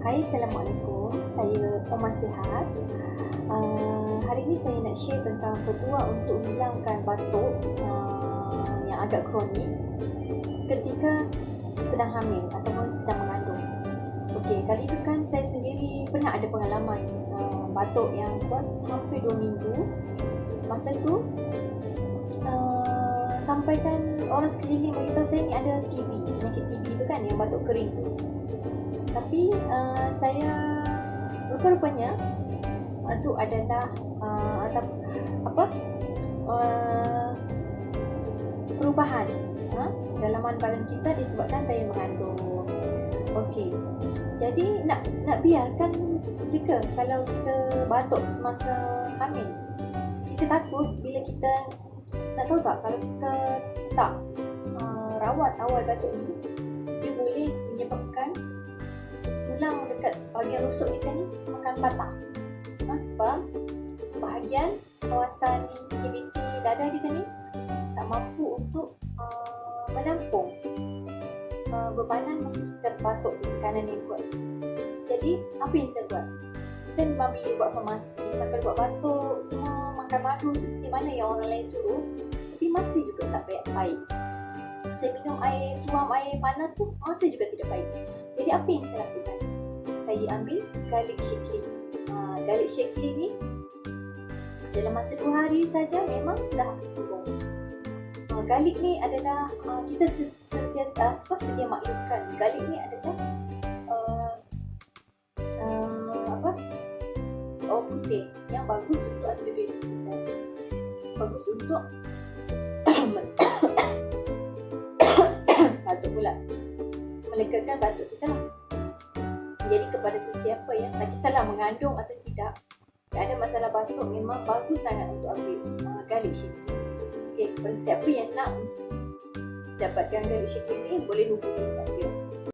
Hai, Assalamualaikum. Saya Omar Sihat. Hari ini saya nak share tentang petua untuk hilangkan batuk yang agak kronik ketika sedang hamil ataupun sedang mengandung. Okey, kali itu kan saya sendiri pernah ada pengalaman batuk yang kuat hampir 2 minggu. Masa tu sampai kan orang sekeliling beritahu saya ni ada TB, penyakit TB tu kan, yang batuk kering tu. Tapi saya rupa-rupanya itu adalah perubahan dalaman badan kita disebabkan saya mengandung. Okey, jadi nak biarkan jika kalau kita batuk semasa hamil, kita takut bila kita nak tahu tak, kalau kita tak rawat awal batuk ni, dia boleh menyebabkan tulang dekat bahagian rusuk kita ni akan patah. Sebab bahagian kawasan cavity dada kita ni tak mampu untuk menampung bebanan masa kita batuk di kanan yang kuat. Jadi apa yang saya buat? Saya memang bila buat farmasi, makan buat batuk, semua makan madu seperti mana yang orang lain suruh, tapi masih juga tak baik. Saya minum suam air panas tu masih juga tidak baik. Jadi apa yang saya lakukan? Saya ambil garlic shakeling. Garlic shakeling ni dalam masa 2 hari saja memang dah habis sembuh. Garlic ni adalah kita sentiasa sedia maklumkan, garlic ni adalah bawang putih yang bagus untuk antibiotik kita, bagus untuk batuk pula, melegakan batuk kita lah. Jadi kepada sesiapa yang tak kisahlah mengandung atau tidak, yang ada masalah batuk, memang bagus sangat untuk ambil garlic shakeling. Okey, kepada sesiapa yang nak dapatkan garlic shakeling ni, boleh hubungi saya.